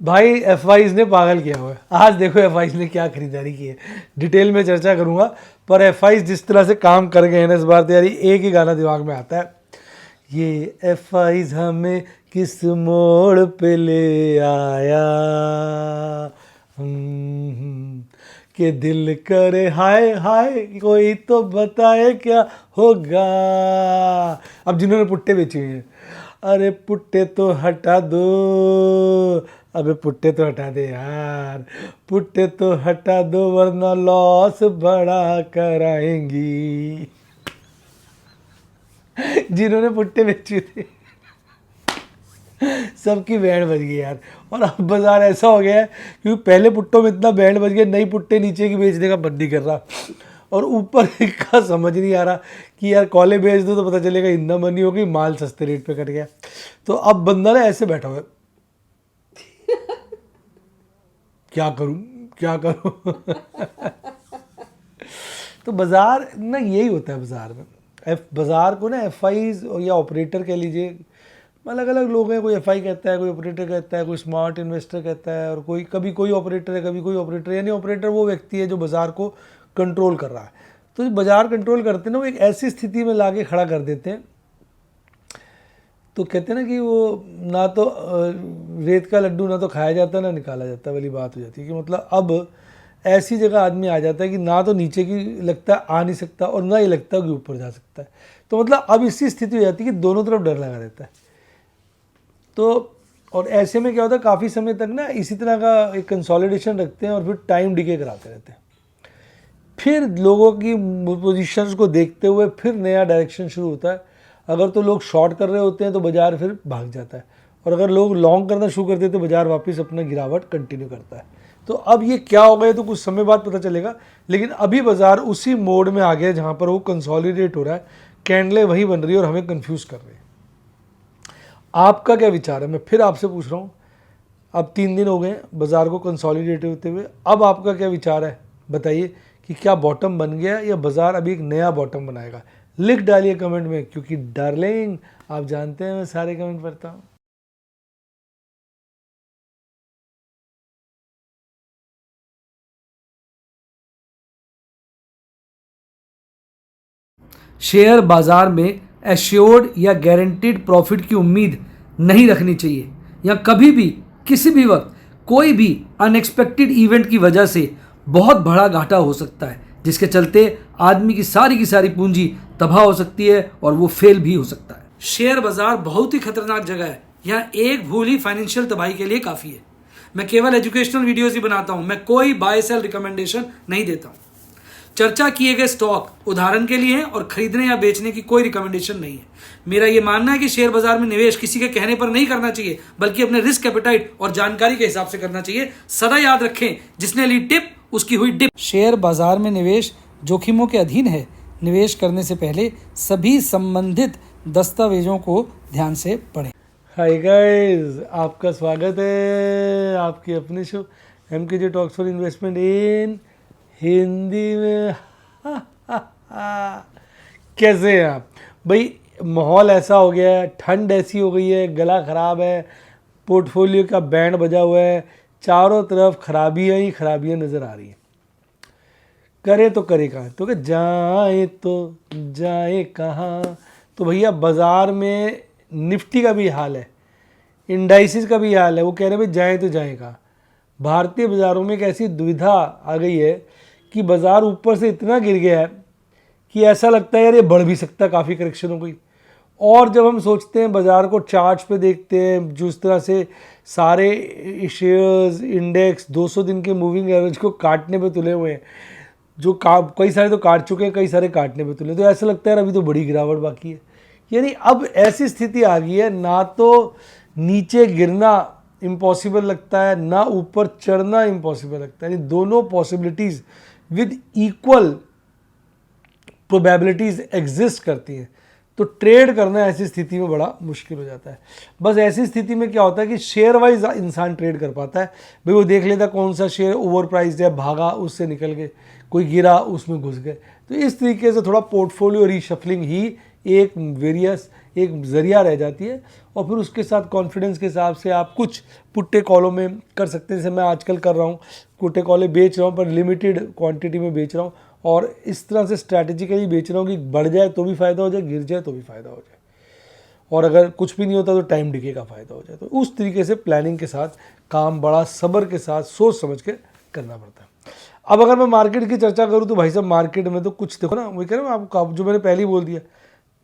भाई एफआईज ने पागल किया हुआ है। आज देखो एफआईज ने क्या खरीदारी की है, डिटेल में चर्चा करूंगा। पर एफआईज जिस तरह से काम कर गए हैं ना इस बार, तो यार एक ही गाना दिमाग में आता है, ये एफआईज हमें किस मोड़ पे ले आया, कि दिल करे हाय हाय कोई तो बताए क्या होगा। अब जिन्होंने पुट्टे बेचे हुए हैं, अरे पुट्टे तो हटा दो, अबे पुट्टे तो हटा दे यार, पुट्टे तो हटा दो वरना लॉस बड़ा कराएंगी। जिन्होंने पुट्टे बेचे थे सबकी बैंड बज गई यार। और अब बाजार ऐसा हो गया है क्योंकि पहले पुट्टों में इतना बैंड बज गया, नई पुट्टे नीचे की बेचने का मन नहीं कर रहा, और ऊपर का समझ नहीं आ रहा कि यार कॉले बेच दो तो पता चलेगा इतना मनी हो गई, माल सस्ते रेट पे कट गया। तो अब बंदा ना ऐसे बैठा हुआ है, क्या करूं क्या करूं। तो बाजार ना यही होता है बाजार में, बाजार को ना एफआईज या ऑपरेटर कह लीजिए, अलग अलग लोग हैं, कोई एफआई कहता है, कोई ऑपरेटर कहता है, कोई स्मार्ट इन्वेस्टर कहता है, और कोई कभी कोई ऑपरेटर है कभी कोई ऑपरेटर। यानी ऑपरेटर वो व्यक्ति है जो बाजार को कंट्रोल कर रहा है। तो जो बाजार कंट्रोल करते हैं ना, वो एक ऐसी स्थिति में लाके खड़ा कर देते हैं, तो कहते हैं ना कि वो ना तो रेत का लड्डू ना तो खाया जाता ना निकाला जाता वाली बात हो जाती है। कि मतलब अब ऐसी जगह आदमी आ जाता है कि ना तो नीचे की लगता है आ नहीं सकता, और ना ही लगता है कि ऊपर जा सकता है। तो मतलब अब इसी स्थिति हो जाती है कि दोनों तरफ डर लगा रहता है। तो और ऐसे में क्या होता है, काफ़ी समय तक ना इसी तरह का एक कंसोलिडेशन रखते हैं और फिर टाइम डिके कराते रहते हैं। फिर लोगों की पोजीशंस को देखते हुए फिर नया डायरेक्शन शुरू होता है। अगर तो लोग शॉर्ट कर रहे होते हैं तो बाजार फिर भाग जाता है, और अगर लोग लॉन्ग करना शुरू कर देते तो बाजार वापस अपना गिरावट कंटिन्यू करता है। तो अब ये क्या हो गया तो कुछ समय बाद पता चलेगा, लेकिन अभी बाजार उसी मोड में आ गया जहाँ पर वो कंसोलिडेट हो रहा है, कैंडलें वही बन रही है और हमें कन्फ्यूज़ कर रही है। आपका क्या विचार है, मैं फिर आपसे पूछ रहा हूँ। अब 3 दिन हो गए बाजार को कंसोलिडेट होते हुए, अब आपका क्या विचार है, बताइए कि क्या बॉटम बन गया या बाजार अभी एक नया बॉटम बनाएगा। लिख डालिए कमेंट में, क्योंकि डार्लिंग आप जानते हैं मैं सारे कमेंट पढ़ता हूँ। शेयर बाजार में एश्योर्ड या गारंटीड प्रॉफिट की उम्मीद नहीं रखनी चाहिए, या कभी भी किसी भी वक्त कोई भी अनएक्सपेक्टेड इवेंट की वजह से बहुत बड़ा घाटा हो सकता है, जिसके चलते आदमी की सारी पूंजी तबाह हो सकती है और वो फेल भी हो सकता है। शेयर बाजार बहुत ही खतरनाक जगह है, यहाँ एक भूल ही फाइनेंशियल तबाही के लिए काफ़ी है। मैं केवल एजुकेशनल वीडियोस ही बनाता हूँ, मैं कोई बाय सेल रिकमेंडेशन नहीं देता हूँ। चर्चा किए गए स्टॉक उदाहरण के लिए हैं और खरीदने या बेचने की कोई रिकमेंडेशन नहीं है। मेरा यह मानना है कि शेयर बाजार में निवेश किसी के कहने पर नहीं करना चाहिए, बल्कि अपने रिस्क एपेटाइट और जानकारी के हिसाब से करना चाहिए। सदा याद रखें, जिसने ली टिप उसकी हुई डिप। शेयर बाजार में निवेश जोखिमों के अधीन है। निवेश करने से पहले सभी संबंधित दस्तावेजों को ध्यान से पढ़ें। हाय गाइस, आपका स्वागत है आपकी अपनी show MKJ talks for investment इन हिंदी में। कैसे हैं आप भाई? माहौल ऐसा हो गया है, ठंड ऐसी हो गई है, गला ख़राब है, पोर्टफोलियो का बैंड बजा हुआ है, चारों तरफ खराबियाँ ही खराबियाँ नज़र आ रही हैं। करे तो करे कहाँ, तो जाए कहाँ। तो भैया बाज़ार में निफ्टी का भी हाल है, इंडाइसिस का भी हाल है। वो कह रहे हैं भाई जाए तो जाए कहाँ। भारतीय बाज़ारों में एक ऐसी दुविधा आ गई है कि बाज़ार ऊपर से इतना गिर गया है कि ऐसा लगता है यार ये बढ़ भी सकता है, काफ़ी करेक्शन हो गई। और जब हम सोचते हैं बाज़ार को चार्ट्स पे देखते हैं, जिस तरह से सारे शेयर्स इंडेक्स 200 दिन के मूविंग एवरेज को काटने पे तुले हुए हैं, जो कई सारे तो काट चुके हैं, कई सारे काटने पे तुले, तो ऐसा लगता है यार अभी तो बड़ी गिरावट बाकी है। यानी अब ऐसी स्थिति आ गई है, ना तो नीचे गिरना इम्पॉसिबल लगता है, ना ऊपर चढ़ना इम्पॉसिबल लगता है। यानी दोनों possibilities with equal probabilities exist करती हैं। तो ट्रेड करना ऐसी स्थिति में बड़ा मुश्किल हो जाता है। बस ऐसी स्थिति में क्या होता है कि शेयर वाइज इंसान ट्रेड कर पाता है। भाई वो देख लेता कौन सा शेयर ओवर प्राइस्ड है, भागा उससे निकल गए, कोई गिरा उसमें घुस गए। तो इस तरीके से थोड़ा पोर्टफोलियो रीशफलिंग ही एक वेरियस एक ज़रिया रह जाती है, और फिर उसके साथ कॉन्फिडेंस के हिसाब से आप कुछ पुट्टे कॉलों में कर सकते हैं, जैसे मैं आजकल कर रहा हूँ, पुट्टे कॉले बेच रहा हूँ पर लिमिटेड क्वांटिटी में बेच रहा हूँ, और इस तरह से स्ट्रैटेजिकली बेच रहा हूँ कि बढ़ जाए तो भी फ़ायदा हो जाए, गिर जाए तो भी फ़ायदा हो जाए, और अगर कुछ भी नहीं होता तो टाइम डिके का फ़ायदा हो जाए। तो उस तरीके से प्लानिंग के साथ काम बड़ा सब्र के साथ सोच समझ के करना पड़ता है। अब अगर मैं मार्केट की चर्चा करूं तो भाई साहब मार्केट में तो कुछ देखो ना, वही कह रहा हूँ आपको, जो मैंने पहले ही बोल दिया,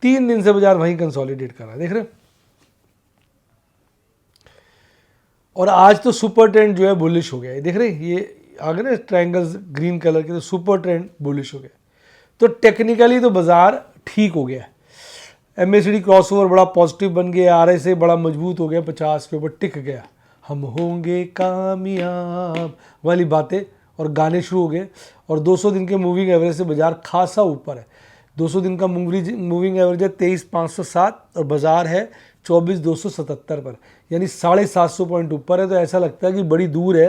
3 दिन से बाजार वहीं कंसोलिडेट कर रहा है, देख रहे हैं। और आज तो सुपर ट्रेंड जो है बुलिश हो गया है, देख रहे हैं, ये आ गए ना ट्रायंगल्स ग्रीन कलर के, तो सुपर ट्रेंड बुलिश हो गया। तो टेक्निकली तो बाजार ठीक हो गया है, MACD क्रॉसओवर बड़ा पॉजिटिव बन गया, RSI बड़ा मजबूत हो गया, 50 के ऊपर टिक गया, हम होंगे कामयाब वाली बातें और गाने शुरू हो गए। और 200 दिन के मूविंग एवरेज से बाजार खासा ऊपर है। 200 दिन का मूविंग एवरेज है 23,507 और बाजार है 24,277 पर, यानी 750 पॉइंट ऊपर है। तो ऐसा लगता है कि बड़ी दूर है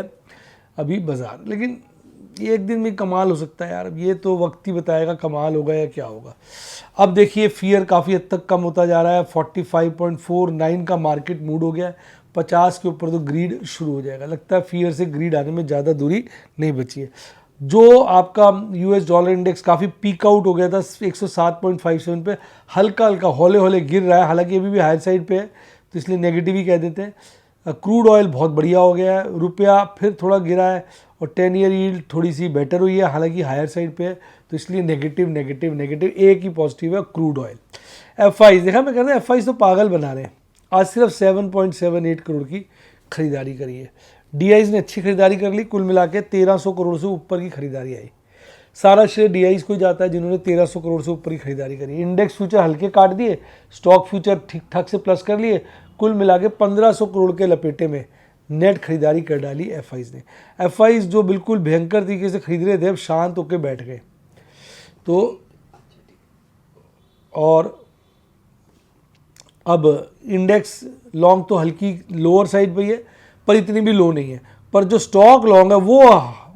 अभी बाजार, लेकिन ये एक दिन में कमाल हो सकता है यार, ये तो वक्त ही बताएगा कमाल होगा या क्या होगा। अब देखिए फियर काफ़ी हद तक कम होता जा रहा है, 45.49 का मार्केट मूड हो गया है, 50 के ऊपर तो ग्रीड शुरू हो जाएगा। लगता है फियर से ग्रीड आने में ज़्यादा दूरी नहीं बची है। जो आपका US डॉलर इंडेक्स काफ़ी पीक आउट हो गया था 107.57 पे, हल्का हल्का हौले हौले गिर रहा है, हालांकि अभी भी हायर साइड पे है तो इसलिए नेगेटिव ही कह देते हैं। क्रूड ऑयल बहुत बढ़िया हो गया है, रुपया फिर थोड़ा गिरा है, और 10 ईयर यील्ड थोड़ी सी बेटर हुई है, हालांकि हायर साइड पे है, तो इसलिए नेगेटिव नेगेटिव नेगेटिव, एक ही पॉजिटिव है क्रूड ऑयल। FIs देखा, मैं कहता हूँ FIs तो पागल बना रहे हैं, आज सिर्फ 7.78 करोड़ की खरीदारी करी है। DIs ने अच्छी खरीदारी कर ली, कुल मिला के 1300 करोड़ से ऊपर की खरीदारी आई। सारा शेयर DIs को ही जाता है जिन्होंने 1300 करोड़ से ऊपर की खरीदारी करी। इंडेक्स फ्यूचर हल्के काट दिए, स्टॉक फ्यूचर ठीक ठाक से प्लस कर लिए, कुल मिला के 1500 करोड़ के लपेटे में नेट खरीदारी कर डाली FIs ने। FIs जो बिल्कुल भयंकर तरीके से खरीद रहे थे अब शांत होकर बैठ गए। तो और अब इंडेक्स लॉन्ग तो हल्की लोअर साइड पे ही है, पर इतनी भी लो नहीं है, पर जो स्टॉक लॉन्ग है वो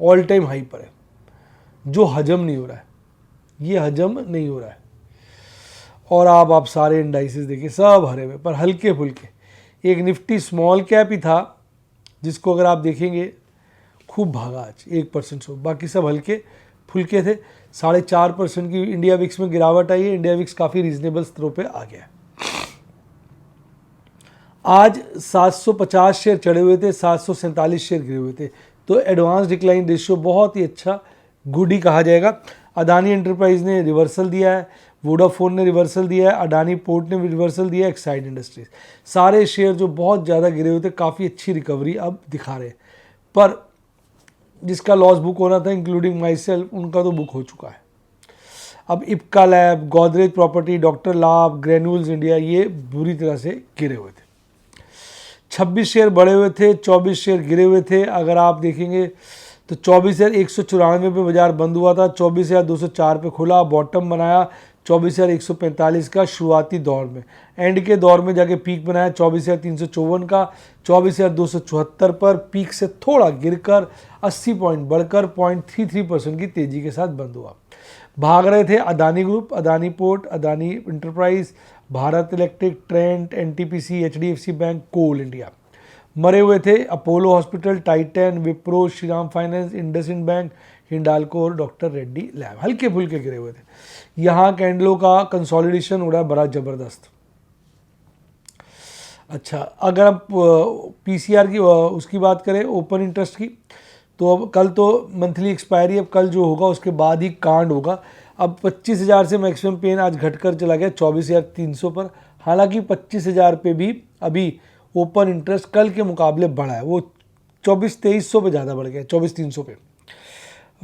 ऑल टाइम हाई पर है, जो हजम नहीं हो रहा है, ये हजम नहीं हो रहा है। और आप सारे इंडाइसेस देखिए सब हरे हुए, पर हल्के फुल्के। एक निफ्टी स्मॉल कैप ही था जिसको अगर आप देखेंगे खूब भागा आज 1% से, बाकी सब हल्के फुल्के थे। 4.5% की इंडिया विक्स में गिरावट आई है, इंडिया विक्स काफ़ी रीजनेबल स्तरों पे आ गया है। आज 750 शेयर चढ़े हुए थे, 747 शेयर गिरे हुए थे, तो एडवांस डिक्लाइन रेशियो बहुत ही अच्छा, गुड ही कहा जाएगा। अदानी एंटरप्राइज ने रिवर्सल दिया है, वोडाफोन ने रिवर्सल दिया है, अडानी पोर्ट ने रिवर्सल दिया है, एक्साइड इंडस्ट्रीज, सारे शेयर जो बहुत ज़्यादा गिरे हुए थे काफ़ी अच्छी रिकवरी अब दिखा रहे हैं। पर जिसका लॉस बुक होना था इंक्लूडिंग माई सेल्फ, उनका तो बुक हो चुका है। अब Ipca lab, Godrej property, doctor लाभ, ग्रेन्यूल्स इंडिया, ये बुरी तरह से गिरे हुए थे। 26 शेयर बढ़े हुए थे, 24 शेयर गिरे हुए थे। अगर आप देखेंगे तो 24,194 पे बाजार बंद हुआ था, 24,204 पे खुला, बॉटम बनाया 24,145 का शुरुआती दौर में, एंड के दौर में जाके पीक बनाया 24,354 का, 24,274 पर पीक से थोड़ा गिरकर 80 पॉइंट बढ़कर 0.33% की तेजी के साथ बंद हुआ। भाग रहे थे Adani group, Adani port, Adani enterprise, Bharat electric, Trent, NTPC, HDFC bank, coal India. मरे हुए थे Apollo hospital, Titan, Wipro, Shriram finance, IndusInd bank, Hindalco और डॉक्टर रेड्डी लैब, हल्के फुल्के गिरे हुए थे। यहाँ कैंडलों का कंसोलिडेशन हो रहा है बड़ा ज़बरदस्त। अच्छा, अगर आप PCR की उसकी बात करें, ओपन इंटरेस्ट की, तो अब कल तो मंथली एक्सपायरी, अब कल जो होगा उसके बाद ही कांड होगा। अब 25,000 से मैक्सिमम पेन आज घटकर चला गया 24,300 पर, हालांकि 25,000 पे भी अभी ओपन इंटरेस्ट कल के मुकाबले बढ़ा है, वो 24,300 पे ज़्यादा बढ़ गया, 24,300 पे।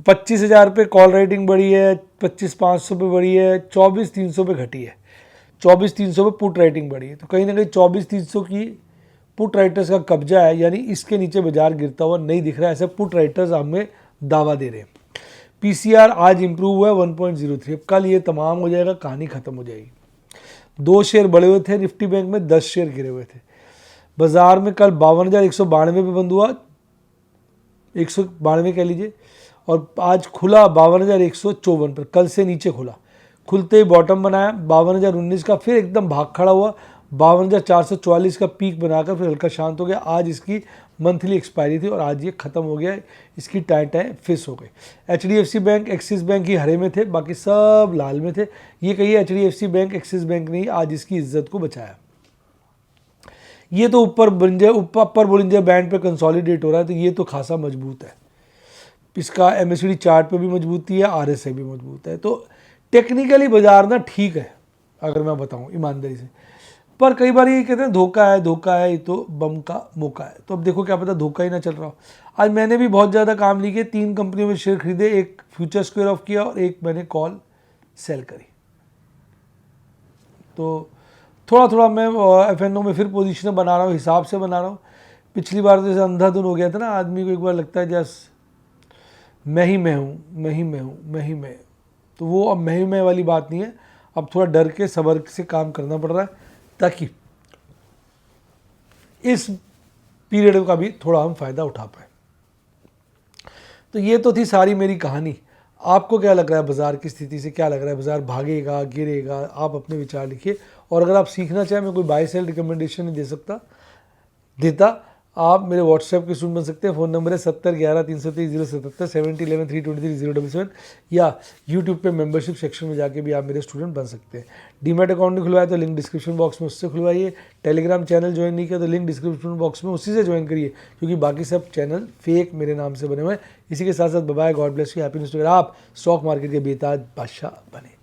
25,000 पे कॉल राइटिंग बढ़ी है, 25,500 पे बढ़ी है, 24,300 पे घटी है, 24,300 पे पुट राइटिंग बढ़ी है। तो कहीं ना कहीं 24,300 की पुट राइटर्स का कब्जा है, यानी इसके नीचे बाजार गिरता हुआ नहीं दिख रहा है, ऐसे पुट राइटर्स हमें दावा दे रहे हैं। PCR आज इंप्रूव हुआ है 1.03, अब कल ये तमाम हो जाएगा, कहानी खत्म हो जाएगी। 2 शेयर बढ़े हुए थे निफ्टी बैंक में, 10 शेयर गिरे हुए थे। बाजार में कल 52,192 पे बंद हुआ, 192 कह लीजिए, और आज खुला 52,154 पर, कल से नीचे खुला, खुलते ही बॉटम बनाया 52,019 का, फिर एकदम भाग खड़ा हुआ 52,444 का पीक बनाकर फिर हल्का शांत हो गया। आज इसकी मंथली एक्सपायरी थी और आज ये ख़त्म हो गया, इसकी टाएं फिस हो गई। HDFC बैंक, एक्सिस बैंक ही हरे में थे, बाकी सब लाल में थे। ये कहिए HDFC बैंक, एक्सिस बैंक ने आज इसकी इज्जत को बचाया। ये तो ऊपर बोलिंजर बैंड पे कंसोलिडेट हो रहा है, तो ये तो खासा मजबूत है। इसका MACD चार्ट पे भी मजबूती है, RSI भी मजबूत है। तो टेक्निकली बाजार ना ठीक है अगर मैं बताऊं ईमानदारी से, पर कई बार ये कहते हैं धोखा है, ये तो बम का मौका है। तो अब देखो क्या पता धोखा ही ना चल रहा हो। आज मैंने भी बहुत ज़्यादा काम नहीं किए, 3 कंपनियों में शेयर खरीदे, एक फ्यूचर स्क्वायर ऑफ किया और एक मैंने कॉल सेल करी। तो थोड़ा थोड़ा मैं FNO में फिर पोजीशन बना रहा हूँ, हिसाब से बना रहा हूँ। पिछली बार जैसे अंधाधुन हो गया था ना, आदमी को एक बार लगता है जैसे मैं ही मैं। तो वो अब मैं वाली बात नहीं है। अब थोड़ा डर के सब्र से काम करना पड़ रहा है ताकि इस पीरियड का भी थोड़ा हम फ़ायदा उठा पाए। तो ये तो थी सारी मेरी कहानी। आपको क्या लग रहा है बाज़ार की स्थिति से, क्या लग रहा है बाज़ार भागेगा गिरेगा? आप अपने विचार लिखिए। और अगर आप सीखना चाहें, मैं कोई बाय सेल रिकमेंडेशन नहीं देता, आप मेरे व्हाट्सएप के स्टूडेंट बन सकते हैं। फ़ोन नंबर है 7011-323-077, 7011-323-077, या यूट्यूब पे मेंबरशिप सेक्शन में जाके भी आप मेरे स्टूडेंट बन सकते हैं। डीमैट अकाउंट नहीं खुलवाया तो लिंक डिस्क्रिप्शन बॉक्स में उससे खुलवाइए। टेलीग्राम चैनल ज्वाइन नहीं किया तो लिंक डिस्क्रिप्शन बॉक्स में उसी से ज्वाइन करिए, क्योंकि बाकी सब चैनल फेक मेरे नाम से बने हुए हैं। इसी के साथ साथ bye, God bless you, happy news. अगर आप स्टॉक मार्केट के बेताज बादशाह बने।